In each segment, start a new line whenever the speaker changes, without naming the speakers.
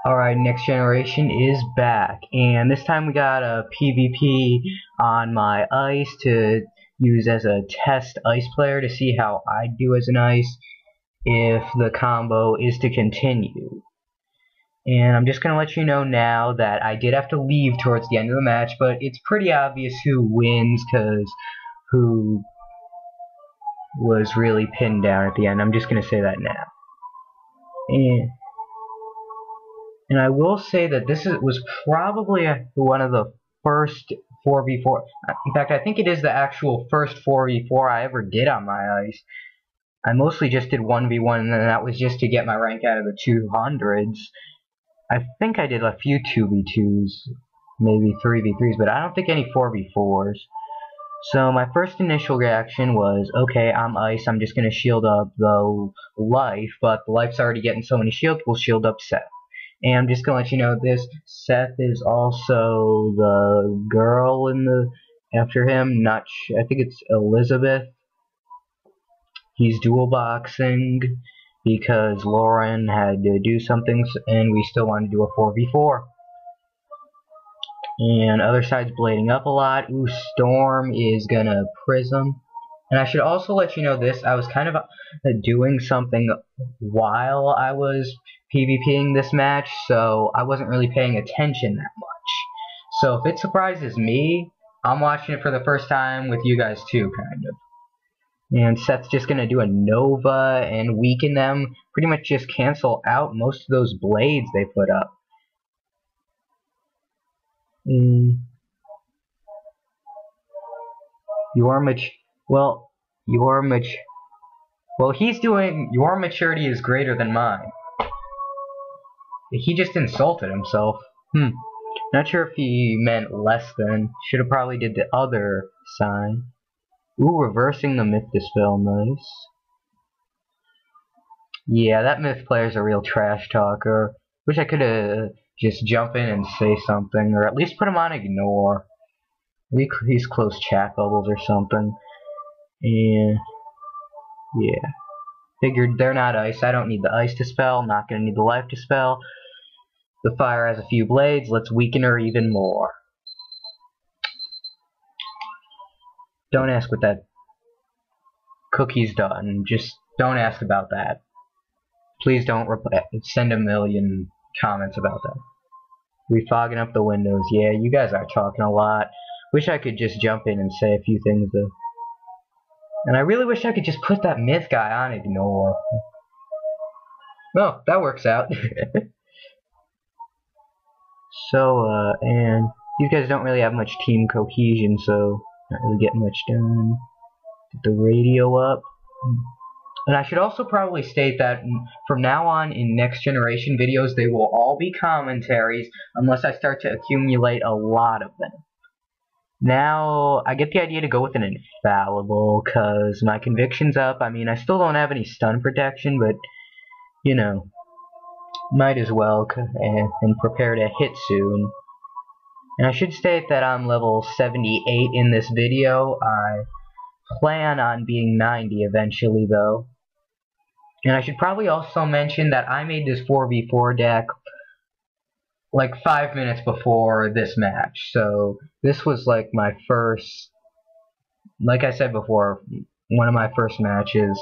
Alright, Next Generation is back, and this time we got a PvP on my ice to use as a test ice player to see how I do as an ice if the combo is to continue. And I'm just going to let you know now that I did have to leave towards the end of the match, but it's pretty obvious who wins because who was really pinned down at the end. I'm just going to say that now. And I will say that this was probably one of the first 4v4. In fact, I think it is the actual first 4v4 I ever did on my ice. I mostly just did 1v1, and then that was just to get my rank out of the 200s. I think I did a few 2v2s, maybe 3v3s, but I don't think any 4v4s. So my first initial reaction was, okay, I'm ice, I'm just going to shield up the life, but the life's already getting so many shields, we'll shield up Seth. And I'm just going to let you know this, Seth is also the girl in the, after him, I think it's Elizabeth. He's dual boxing because Lauren had to do something and we still wanted to do a 4v4. And other side's blading up a lot. Ooh, Storm is gonna Prism. And I should also let you know this, I was kind of doing something while I was PvPing this match, so I wasn't really paying attention that much. So if it surprises me, I'm watching it for the first time with you guys too, kind of. And Seth's just gonna do a Nova and weaken them, pretty much just cancel out most of those blades they put up. Well, he's doing, your maturity is greater than mine. He just insulted himself. Not sure if he meant less than. Should have probably did the other sign. Ooh, reversing the Myth Dispel, nice. Yeah, that Myth player's a real trash talker. Wish I could just jump in and say something, or at least put him on ignore. Maybe he's close chat bubbles or something. And yeah, figured they're not ice. I don't need the ice dispel. Not gonna need the life dispel. The fire has a few blades. Let's weaken her even more. Don't ask what that cookie's done. Just don't ask about that. Please don't send a million comments about that. Refogging up the windows. Yeah, you guys are talking a lot. Wish I could just jump in and say a few things though. And I really wish I could just put that Myth guy on ignore. Oh, that works out. So, and these guys don't really have much team cohesion, so not really getting much done. Get the radio up. And I should also probably state that from now on in Next Generation videos, they will all be commentaries unless I start to accumulate a lot of them. Now, I get the idea to go with an infallible, because my conviction's up. I mean, I still don't have any stun protection, but, you know, might as well and prepare to hit soon. And I should state that I'm level 78 in this video. I plan on being 90 eventually, though. And I should probably also mention that I made this 4v4 deck like 5 minutes before this match. So this was like my first, like I said before, one of my first matches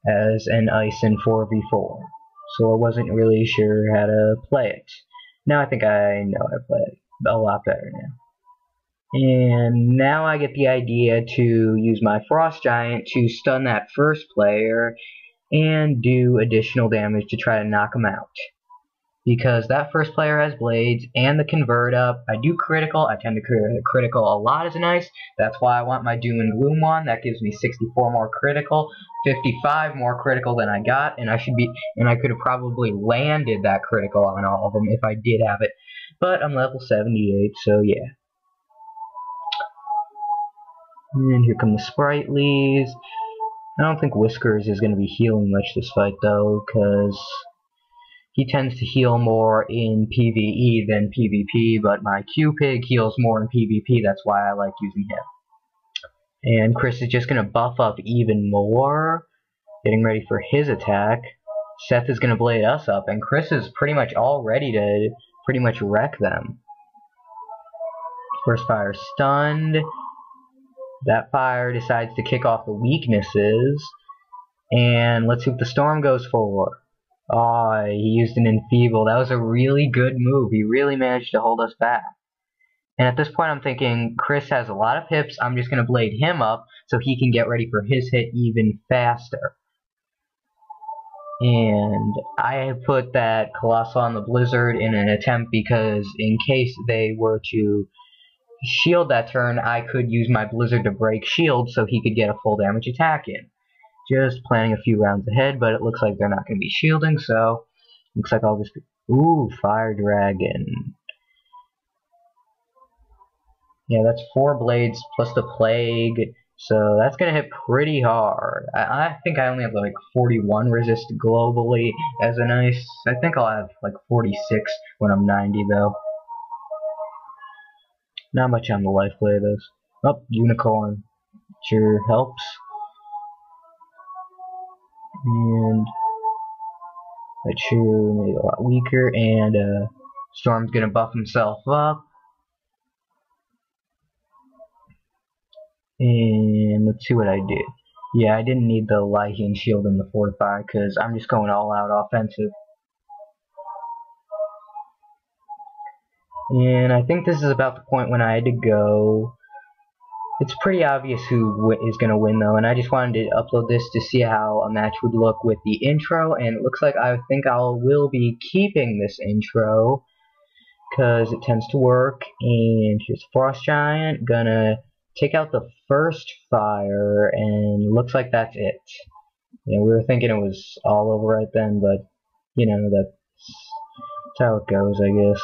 as an ice in 4v4. So I wasn't really sure how to play it. Now I think I know how to play it a lot better now. And now I get the idea to use my Frost Giant to stun that first player and do additional damage to try to knock him out. Because that first player has blades and the convert up. I do critical. I tend to critical a lot as an ice. That's why I want my Doom and Gloom one. That gives me 64 more critical, 55 more critical than I got, and I could have probably landed that critical on all of them if I did have it. But I'm level 78, so yeah. And here come the Sprightlies. I don't think Whiskers is going to be healing much this fight though, because he tends to heal more in PvE than PvP, but my Q-Pig heals more in PvP, that's why I like using him. And Chris is just going to buff up even more, getting ready for his attack. Seth is gonna blade us up, and Chris is pretty much all ready to pretty much wreck them. First fire stunned. That fire decides to kick off the weaknesses. And let's see what the storm goes for. Oh, he used an enfeeble. That was a really good move. He really managed to hold us back. And at this point I'm thinking, Chris has a lot of pips. I'm just going to blade him up so he can get ready for his hit even faster. And I have put that Colossal on the Blizzard in an attempt because in case they were to shield that turn, I could use my Blizzard to break shield so he could get a full damage attack in. Just planning a few rounds ahead, but it looks like they're not going to be shielding, so looks like I'll just be... Ooh, Fire Dragon. Yeah, that's 4 blades plus the Plague, so that's going to hit pretty hard. I think I only have like 41 resist globally as an ice. I think I'll have like 46 when I'm 90 though. Not much on the life play of this. Oh, Unicorn. Sure helps. And that sure made it a lot weaker, and Storm's gonna buff himself up. And let's see what I did. Yeah, I didn't need the Lycan shield and the Fortify because I'm just going all out offensive. And I think this is about the point when I had to go. It's pretty obvious who is going to win though, and I just wanted to upload this to see how a match would look with the intro, and it looks like I think I will be keeping this intro because it tends to work. And here's Frost Giant, gonna take out the first fire, and looks like that's it. You know, we were thinking it was all over right then, but you know, that's how it goes, I guess.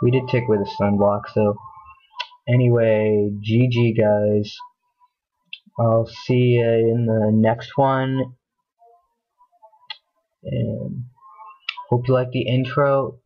We did take away the sunblock, so anyway, GG guys. I'll see you in the next one, and hope you like the intro.